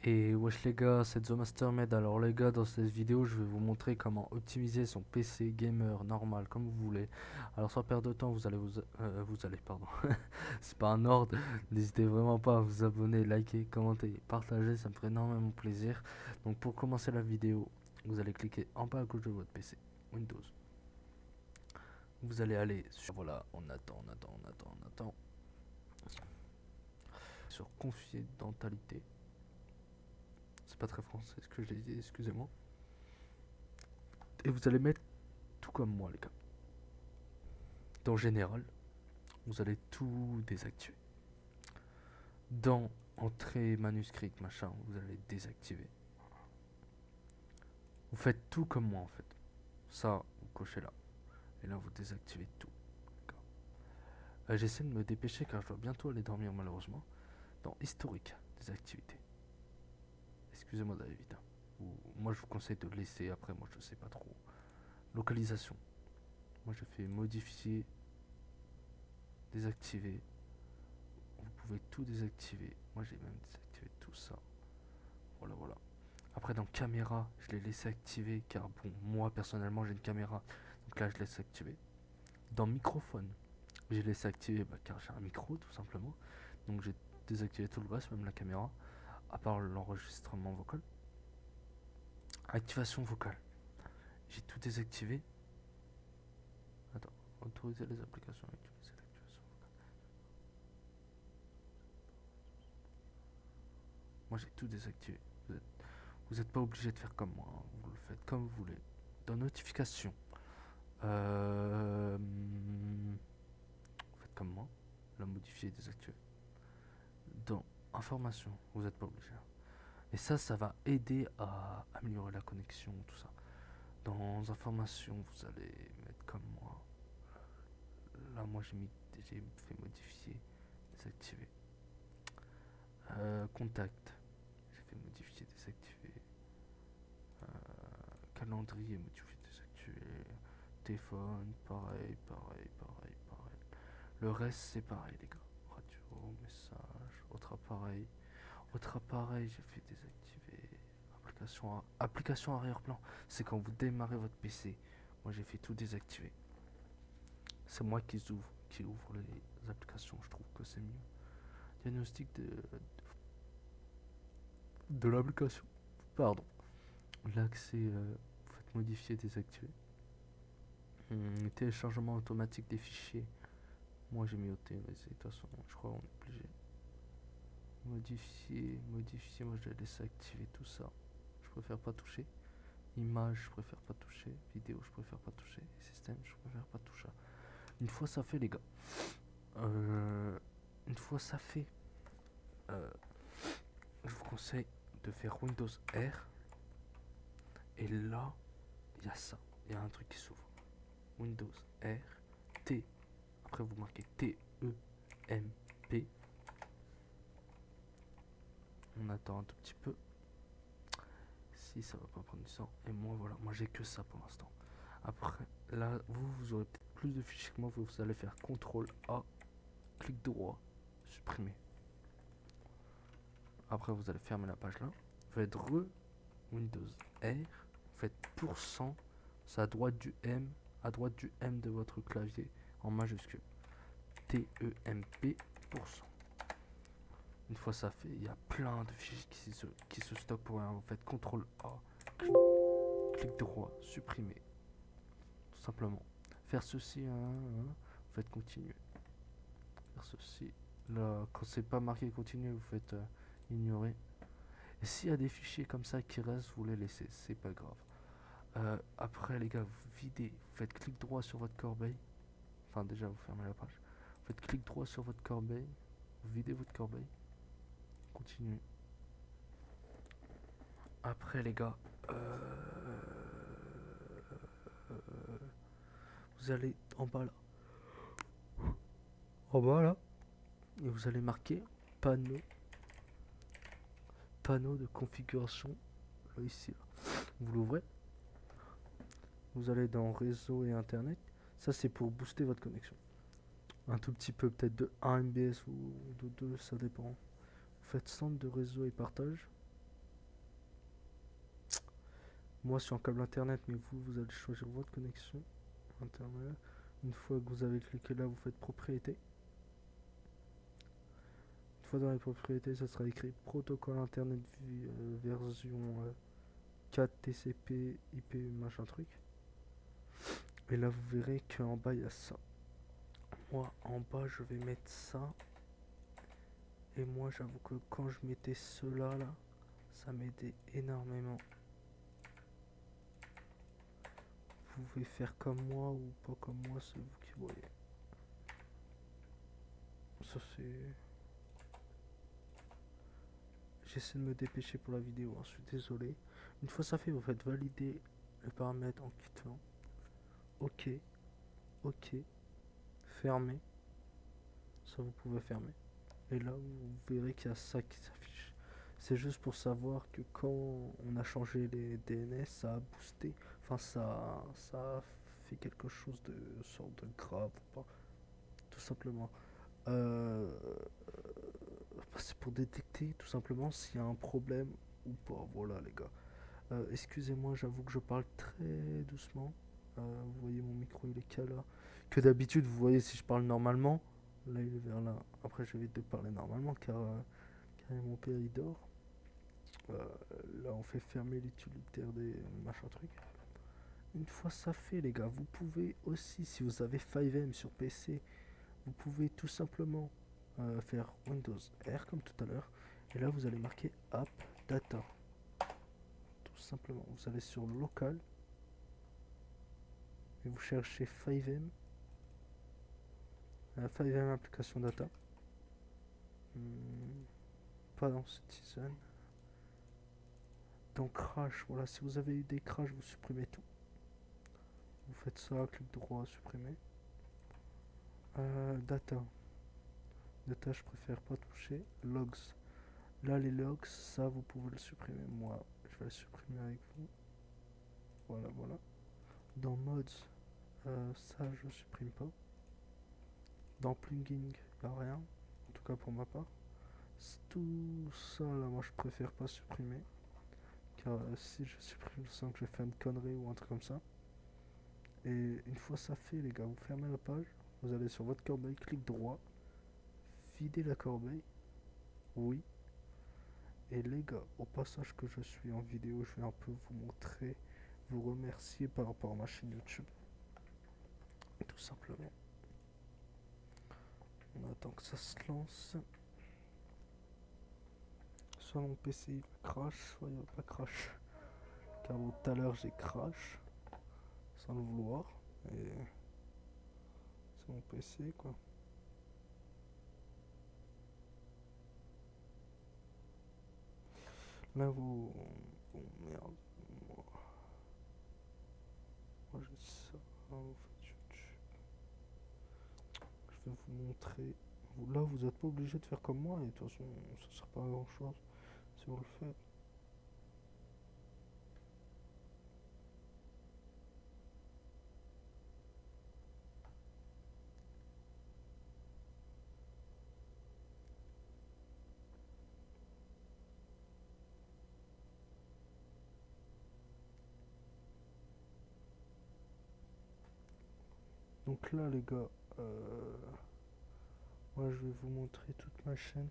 Et wesh les gars, c'est TheMasterMed. Alors les gars, dans cette vidéo, je vais vous montrer comment optimiser son PC gamer normal, comme vous voulez. Alors sans perdre de temps, vous allez, pardon, c'est pas un ordre. N'hésitez vraiment pas à vous abonner, liker, commenter, partager, ça me ferait énormément plaisir. Donc pour commencer la vidéo, vous allez cliquer en bas à gauche de votre PC, Windows. Vous allez aller sur, voilà, on attend, sur confidentialité. C'est pas très français ce que j'ai dit, excusez-moi. Et vous allez mettre tout comme moi, les gars. Dans général, vous allez tout désactiver. Dans entrée manuscrite, machin, vous allez désactiver. Vous faites tout comme moi en fait. Ça, vous cochez là. Et là, vous désactivez tout. J'essaie de me dépêcher car je dois bientôt aller dormir malheureusement. Dans historique des activités. Excusez-moi d'aller vite. Moi, je vous conseille de le laisser. Après, moi, je sais pas trop. Localisation. Moi, je fais modifier, désactiver. Vous pouvez tout désactiver. Moi, j'ai même désactivé tout ça. Voilà. Après, dans caméra, je l'ai laissé activer car, bon, moi personnellement, j'ai une caméra. Donc là, je laisse activer. Dans microphone, j'ai laissé activer car j'ai un micro tout simplement. Donc j'ai désactivé tout le reste, même la caméra, à part l'enregistrement vocal. Activation vocale, j'ai tout désactivé. Attends, autoriser les applications, utiliser l'activation vocale. Moi j'ai tout désactivé. Vous êtes pas obligé de faire comme moi, hein. Vous le faites comme vous voulez. Dans notification, faites comme moi, la modifier et désactiver. Dans information, vous n'êtes pas obligé. Et ça va aider à améliorer la connexion, tout ça. Dans information, vous allez mettre comme moi. Là, moi, j'ai fait modifier, désactiver. Contact, j'ai fait modifier, désactiver. Calendrier, modifier, désactiver. Téléphone, pareil. Le reste, c'est pareil, les gars. Radio, message, autre appareil. Autre appareil, j'ai fait désactiver. Application arrière-plan, c'est quand vous démarrez votre PC. Moi, j'ai fait tout désactiver. C'est moi qui ouvre les applications. Je trouve que c'est mieux. Diagnostic de l'application. Pardon. L'accès, vous faites modifier, désactiver. Téléchargement automatique des fichiers. Moi, j'ai mis OT, mais de toute façon, je crois qu'on est obligé. Modifier, moi je vais laisser activer tout ça. Je préfère pas toucher. Image, je préfère pas toucher. Vidéo, je préfère pas toucher. Système, je préfère pas toucher. Une fois ça fait, les gars. Une fois ça fait, je vous conseille de faire Windows R. Et là, il y a ça. Il y a un truc qui s'ouvre. Windows R. T. Après, vous marquez TEMP. On attend un tout petit peu. Si ça va pas prendre du temps. Et moi, voilà. Moi, j'ai que ça pour l'instant. Après, là, vous aurez peut-être plus de fichiers que moi. Vous allez faire CTRL A. Clic droit. Supprimer. Après, vous allez fermer la page là. Vous faites Windows R. Vous faites %. C'est à droite du M. À droite du M de votre clavier. En majuscule. TEMP %. Une fois ça fait, il y a plein de fichiers qui se stockent pour rien. Vous faites CTRL A. Clic droit. Supprimer. Tout simplement. Faire ceci. Vous faites continuer. Faire ceci. Là, quand c'est pas marqué continuer, vous faites ignorer. Et s'il y a des fichiers comme ça qui restent, vous les laissez, c'est pas grave. Après, les gars, vous videz, vous faites clic droit sur votre corbeille. Enfin, déjà, vous fermez la page. Vous faites clic droit sur votre corbeille. Vous videz votre corbeille. Continuez. Après, les gars, vous allez en bas là. En bas là. Et vous allez marquer panneau de configuration. Là, ici. Là. Vous l'ouvrez. Vous allez dans réseau et internet. Ça, c'est pour booster votre connexion. Un tout petit peu, peut-être de 1 MBS ou de 2, ça dépend. Vous faites centre de réseau et partage. Moi, je suis en câble internet, mais vous allez choisir votre connexion internet. Une fois que vous avez cliqué là, vous faites propriété. Une fois dans les propriétés, ça sera écrit protocole internet version 4 TCP IP machin truc. Et là, vous verrez qu'en bas, il y a ça. Moi, en bas, je vais mettre ça. Et moi, j'avoue que quand je mettais cela là, ça m'aidait énormément. Vous pouvez faire comme moi ou pas comme moi, c'est vous qui voyez. Ça c'est... J'essaie de me dépêcher pour la vidéo, hein, je suis désolé. Une fois ça fait, vous faites valider le paramètre en quittant. Ok, ok, fermez. Ça vous pouvez fermer. Et là vous verrez qu'il y a ça qui s'affiche. C'est juste pour savoir que quand on a changé les DNS, ça a boosté. Enfin ça a fait quelque chose de sorte de grave ou pas. Tout simplement. Euh, c'est pour détecter tout simplement s'il y a un problème ou pas. Voilà les gars. Excusez-moi, j'avoue que je parle très doucement. Vous voyez mon micro il est là. Que d'habitude vous voyez si je parle normalement. Là il est vers là. Après je vais vite de parler normalement car mon père il dort. Euh, Là on fait fermer l'utilitaire des machins trucs. Une fois ça fait les gars, vous pouvez aussi si vous avez 5M sur PC, vous pouvez tout simplement faire Windows R comme tout à l'heure. Et là vous allez marquer App Data. Tout simplement, vous allez sur Local et vous cherchez 5M, 5M Application Data. Pas dans Citizen. Dans Crash, voilà, si vous avez eu des crashs, vous supprimez tout. Vous faites ça, clic droit, supprimer. Data. Data, je préfère pas toucher. Logs. Là, les logs, ça, vous pouvez le supprimer. Moi, je vais le supprimer avec vous. Voilà, voilà. Dans Mods, ça, je supprime pas. Dans Plugin, il n'y a rien. En tout cas, pour ma part. Tout ça, là, moi, je préfère pas supprimer. Car si je supprime, je sens que je vais faire une connerie ou un truc comme ça. Et une fois ça fait, les gars, vous fermez la page. Vous allez sur votre corbeille, clic droit. Vider la corbeille. Oui. Et les gars, au passage que je suis en vidéo, je vais un peu vous montrer, vous remercier par rapport à ma chaîne YouTube. Tout simplement. On attend que ça se lance. Soit mon PC il crash, soit il va pas crash. Car bon, tout à l'heure j'ai crash. Sans le vouloir. Et c'est mon PC quoi. Là vous... Bon merde. Moi j'ai ça. En fait, je vais vous montrer. Là vous n'êtes pas obligé de faire comme moi et de toute façon ça sert pas à grand chose si vous le faites. Donc là les gars, moi je vais vous montrer toute ma chaîne.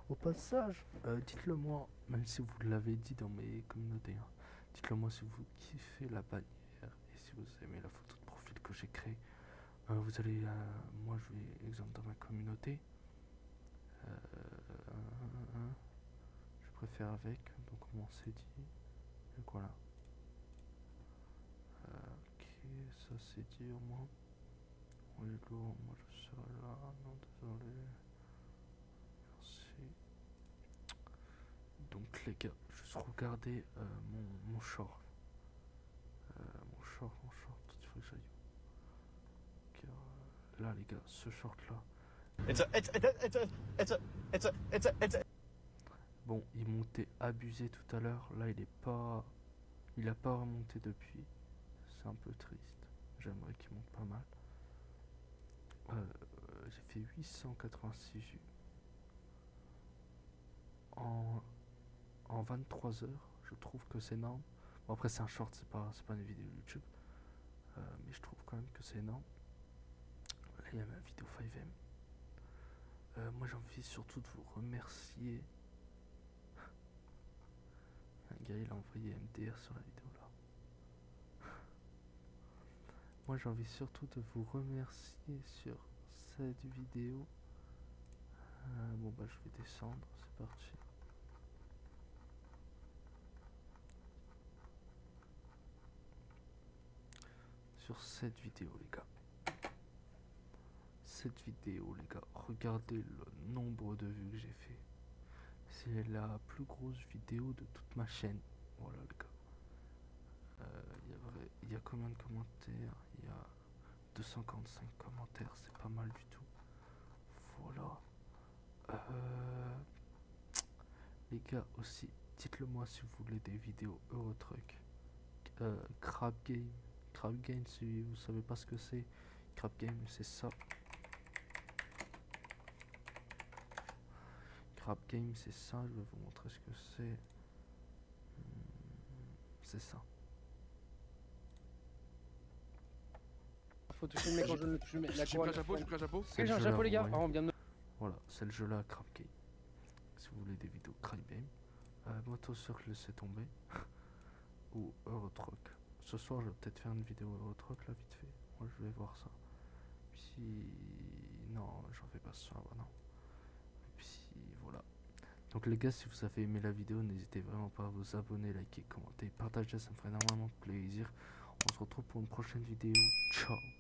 Au passage, dites-le moi, même si vous l'avez dit dans mes communautés, hein, dites-le moi si vous kiffez la bannière et si vous aimez la photo de profil que j'ai créée. Vous allez, moi je vais exemple dans ma communauté. Je préfère avec, donc on s'est dit. Et voilà. Ok, ça c'est dit au moins. Oui, lourd, moi je serai là. Non, désolé. Merci. Donc les gars, juste regardez mon short. Mon short, il faut que j'aille. Car, là les gars, ce short là. Bon, il montait abusé tout à l'heure. Là, il est pas. Il a pas remonté depuis. C'est un peu triste. J'aimerais qu'il monte pas mal. J'ai fait 886 vues en 23 heures. Je trouve que c'est énorme. Bon, après c'est un short, c'est pas une vidéo YouTube. Mais je trouve quand même que c'est énorme. Là il y a ma vidéo 5M. Moi j'ai envie surtout de vous remercier. Un gars il a envoyé MDR sur la vidéo là. Moi j'ai envie surtout de vous remercier sur cette vidéo. Bon bah je vais descendre, c'est parti. Sur cette vidéo les gars. Cette vidéo les gars, regardez le nombre de vues que j'ai fait. C'est la plus grosse vidéo de toute ma chaîne. Voilà les gars. Il y a combien de commentaires? Il y a 245 commentaires, c'est pas mal du tout. Voilà. Les gars aussi, dites-le moi si vous voulez des vidéos Eurotruck. Crab Game. Crab Game, si vous savez pas ce que c'est. Crab Game, c'est ça. Crab Game, c'est ça. Je vais vous montrer ce que c'est. C'est ça. Faut toucher le mec en jaune, le toucher le mec. J'ai pris un chapeau, j'ai pris un chapeau. C'est J'ai un le jeu chapeau là, les gars. vous Ah, voyez. on vient de me... Voilà, c'est le jeu là, Crab Game. Si vous voulez des vidéos Crab Game. Moto Circle, laissez tomber. Ou Eurotruck. Ce soir, je vais peut-être faire une vidéo Eurotruck là, vite fait. Moi, je vais voir ça. Puis. Non, j'en fais pas ce soir, bah non. Puis voilà. Donc, les gars, si vous avez aimé la vidéo, n'hésitez vraiment pas à vous abonner, liker, commenter, partager, ça me ferait énormément plaisir. On se retrouve pour une prochaine vidéo. Ciao!